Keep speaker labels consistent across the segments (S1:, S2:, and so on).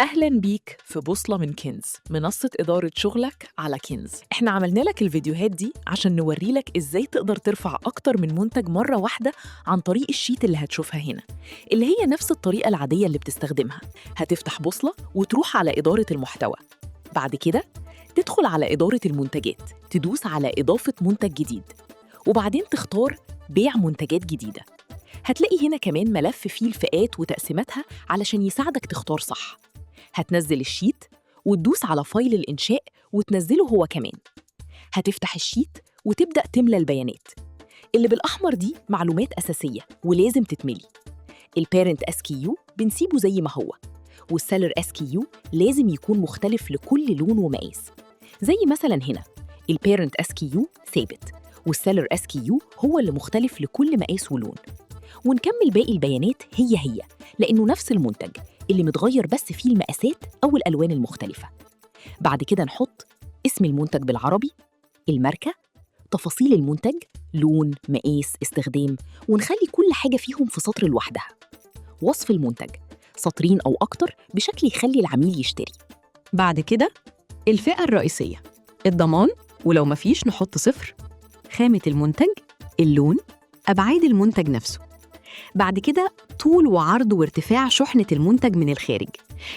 S1: أهلاً بيك في بوصلة من كنز، منصة إدارة شغلك على كنز. إحنا عملنا لك الفيديوهات دي عشان نوري لك إزاي تقدر ترفع أكتر من منتج مرة واحدة عن طريق الشيت اللي هتشوفها هنا، اللي هي نفس الطريقة العادية اللي بتستخدمها. هتفتح بوصلة وتروح على إدارة المحتوى. بعد كده تدخل على إدارة المنتجات، تدوس على إضافة منتج جديد، وبعدين تختار بيع منتجات جديدة. هتلاقي هنا كمان ملف فيه الفئات وتقسيماتها علشان يساعدك تختار صح. هتنزل الشيت وتدوس على فايل الإنشاء وتنزله هو كمان. هتفتح الشيت وتبدأ تملى البيانات. اللي بالأحمر دي معلومات أساسية ولازم تتملي. البيرنت SKU بنسيبه زي ما هو، والسيلر SKU لازم يكون مختلف لكل لون ومقاس. زي مثلا هنا البيرنت SKU ثابت، والسيلر SKU هو اللي مختلف لكل مقاس ولون. ونكمل باقي البيانات هي لأنه نفس المنتج اللي متغير بس فيه المقاسات أو الألوان المختلفة. بعد كده نحط اسم المنتج بالعربي، الماركة، تفاصيل المنتج، لون، مقاس، استخدام، ونخلي كل حاجة فيهم في سطر لوحدها. وصف المنتج، سطرين أو أكتر بشكل يخلي العميل يشتري.
S2: بعد كده الفئة الرئيسية، الضمان، ولو مفيش نحط 0، خامة المنتج، اللون، أبعاد المنتج نفسه. بعد كده طول وعرض وارتفاع شحنة المنتج من الخارج.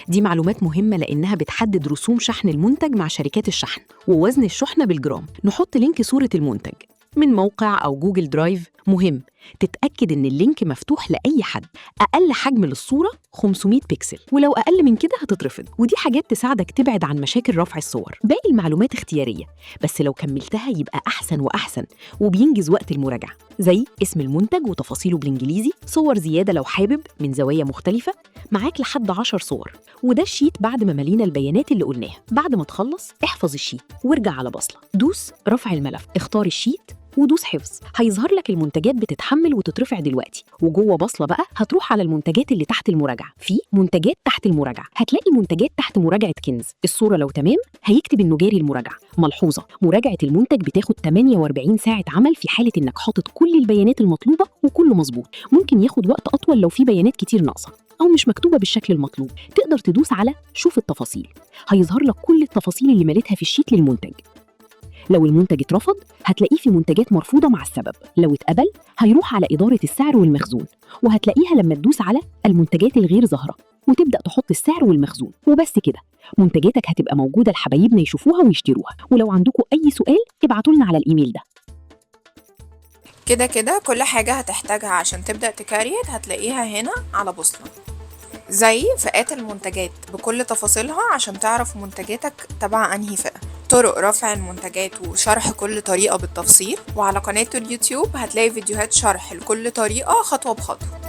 S2: دي معلومات مهمة لأنها بتحدد رسوم شحن المنتج مع شركات الشحن، ووزن الشحنة بالجرام. نحط لينك صورة المنتج من موقع أو جوجل درايف. مهم تتأكد إن اللينك مفتوح لأي حد. أقل حجم للصورة 500 بكسل، ولو أقل من كده هتترفض. ودي حاجات تساعدك تبعد عن مشاكل رفع الصور. باقي المعلومات اختيارية، بس لو كملتها يبقى أحسن وأحسن وبينجز وقت المراجعة. زي اسم المنتج وتفاصيله بالإنجليزي، صور زيادة لو حابب من زوايا مختلفة، معاك لحد 10 صور. وده الشيت بعد ما ملينا البيانات اللي قلناها. بعد ما تخلص احفظ الشيت وارجع على بصلة، دوس رفع الملف، اختار الشيت ودوس حفظ. هيظهر لك المنتجات بتتحمل وتترفع دلوقتي. وجوه بصلة بقى هتروح على المنتجات اللي تحت المراجعة. في منتجات تحت المراجعة هتلاقي منتجات تحت مراجعة كنز. الصورة لو تمام هيكتب إنه جاري المراجعة. ملحوظة: مراجعة المنتج بتاخد 48 ساعة عمل في حالة إنك حاطط كل البيانات المطلوبة وكله مظبوط. ممكن ياخد وقت أطول لو في بيانات كتير ناقصة أو مش مكتوبة بالشكل المطلوب. تقدر تدوس على شوف التفاصيل، هيظهر لك كل التفاصيل اللي مليتها في الشيت للمنتج. لو المنتج اترفض هتلاقيه في منتجات مرفوضة مع السبب. لو اتقبل هيروح على إدارة السعر والمخزون، وهتلاقيها لما تدوس على المنتجات الغير ظاهرة وتبدأ تحط السعر والمخزون. وبس كده منتجاتك هتبقى موجودة لحبايبنا يشوفوها ويشتروها. ولو عندكم أي سؤال ابعتوا لنا على الإيميل ده.
S3: كده كل حاجة هتحتاجها عشان تبدأ تكريت هتلاقيها هنا على بوصلة، زي فئات المنتجات بكل تفاصيلها عشان تعرف منتجاتك تبع أنهي فئة، طرق رفع المنتجات وشرح كل طريقة بالتفصيل. وعلى قناة اليوتيوب هتلاقي فيديوهات شرح لكل طريقة خطوة بخطوة.